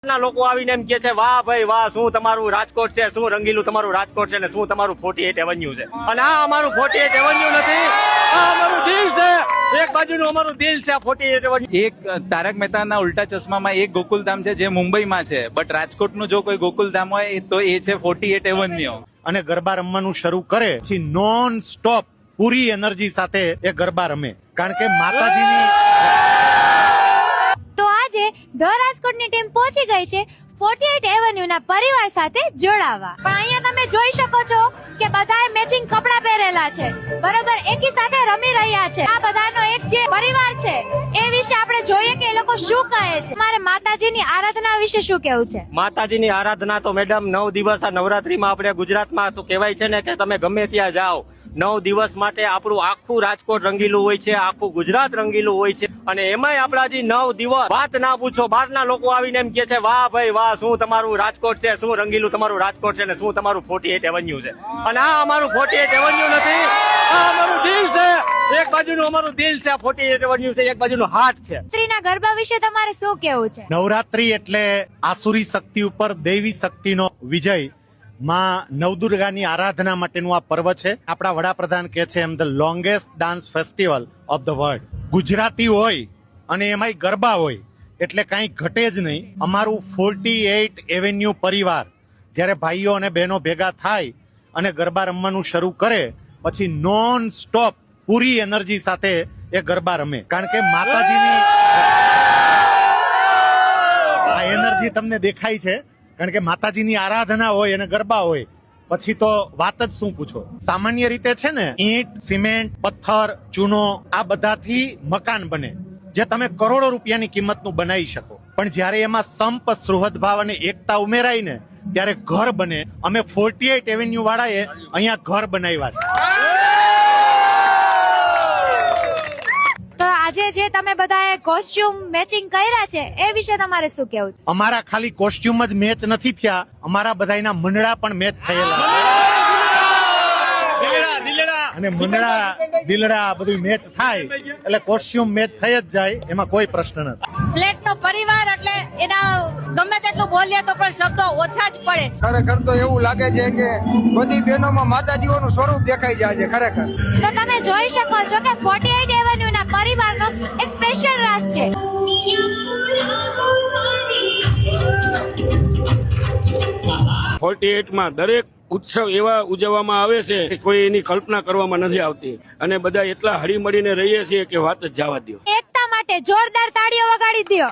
ના લોકો આવીને એમ કે છે વાહ ભાઈ વાહ, શું તમારું રાજકોટ છે, શું રંગીલું તમારું રાજકોટ છે, ને શું તમારું 48 એવન્યુ છે. અને આ અમારું 48 એવન્યુ નથી, આ અમારું દિલ છે. એક બાજુનું અમારું દિલ છે 48 એવન્યુ. એક તારક મહેતાના ઉલ્ટા ચશ્મામાં એક ગોકુલધામ છે જે મુંબઈમાં છે, બટ રાજકોટનું જો કોઈ ગોકુલધામ હોય તો એ છે 48 એવન્યુ. અને ગરબા રમવાનું શરૂ કરે પછી નોન સ્ટોપ પૂરી એનર્જી સાથે એ ગરબા રમે, કારણ કે માતાજીની. તો આજે ધ રાજકોટની ટીમ પહોંચી ગઈ છે 48 એવન્યુ ના પરિવાર સાથે જોડાવા. પણ અહીંયા તમે જોઈ શકો છો કે બધાએ મેચિંગ કપડા પહેરેલા છે, બરોબર એકી સાથે રમી રહ્યા છે. આ બધાનો એક જે પરિવાર છે એ વિશે આપણે જોઈએ કે એ લોકો શું કહે છે. મારે માતાજીની આરાધના વિશે શું કેવું છે? માતાજીની આરાધના તો મેડમ 9 દિવસ આ નવરાત્રીમાં આપણે ગુજરાતમાં તો કહેવાય છે ને કે તમે ગમે ત્યાં જાઓ 9 દિવસ માટે આપણું આખું રાજકોટ રંગીલું હોય છે, આખું ગુજરાત રંગીલું હોય છે. અને એમાંય આપણા જે 9 દિવસ વાત ના પૂછો, બહારના લોકો આવીને એમ કે છે વાહ ભાઈ વાહ, શું તમારું રાજકોટ છે, શું રંગીલું તમારું રાજકોટ છે, ને શું તમારું 48 એવન્યુ છે. અને આ અમારું 48 એવન્યુ નથી, આ અમારું દિલ છે. એક બાજુનું અમારું દિલ છે 48 એવન્યુ છે, એક બાજુનું હાથ છે. નવરાત્રીના ગરબા વિશે તમારે શું કેવું છે? નવરાત્રી એટલે આસુરી શક્તિ ઉપર દૈવી શક્તિનો વિજય, માં નવદુર્ગાની આરાધના માટેનું આ પર્વ છે. આપણા વડાપ્રધાન કહે છે am the longest dance festival of the world. Gujarati હોય અને એમાંય ગરબા હોય એટલે કાંઈ ઘટે જ નહીં. અમારું 48 એવેન્યુ પરિવાર જ્યારે ભાઈઓ અને બહેનો ભેગા થાય અને ગરબા રમવાનું શરૂ કરે પછી નોન સ્ટોપ પૂરી એનર્જી સાથે એ ગરબા રમે, કારણ કે માતાજીની આ એનર્જી તમને દેખાય છે, કારણ કે માતાજીની આરાધના હોય અને ગરબા હોય પછી તો વાત જ શું પૂછો. સામાન્ય રીતે છે ને ઈંટ, સિમેન્ટ, પથ્થર, ચૂનો આ બધાથી મકાન બને જે તમે કરોડો રૂપિયાની કિંમતનું બનાવી શકો, પણ જ્યારે એમાં સંપ, સુહૃદભાવ અને એકતા ઉમેરાય ને ત્યારે ઘર બને. અમે 48 એવેન્યુ વાળાએ અહીંયા ઘર બનાવ્યા છે. તો આજે જે તમે બધાએ કોસ્ચ્યુમ મેચિંગ કર્યા છે એ વિશે તમારે શું કેવું છે? અમારા ખાલી કોસ્ટ્યુમ જ મેચ નથી થયા, અમારા બધાના મંડળા પણ મેચ થયેલા અને મંડળા દિલડા બધું મેચ થાય એટલે કોસ્ટ્યુમ મેચ થઈ જ જાય, એમાં કોઈ પ્રશ્ન નથી. ફ્લેટનો પરિવાર એટલે એના ગમે તેટલું બોલીએ તો પણ શબ્દો ઓછા જ પડે. ખરેખર તો એવું લાગે છે કે બધી બહેનોમાં માતાજીઓનું સ્વરૂપ દેખાઈ જાય છે ખરેખર. તો તમે જોઈ શકો છો કે 48 એવન્યુ ના પરિવારનો એક સ્પેશિયલ રાસ છે. 48માં દરેક ઉત્સવ એવા ઉજવવામાં આવે છે કે કોઈ એની કલ્પના કરવામાં નથી આવતી, અને બધા એટલા હળી મળીને રહીએ છીએ કે વાત જ જવા દો. એકતા માટે જોરદાર તાળીઓ વગાડી દો.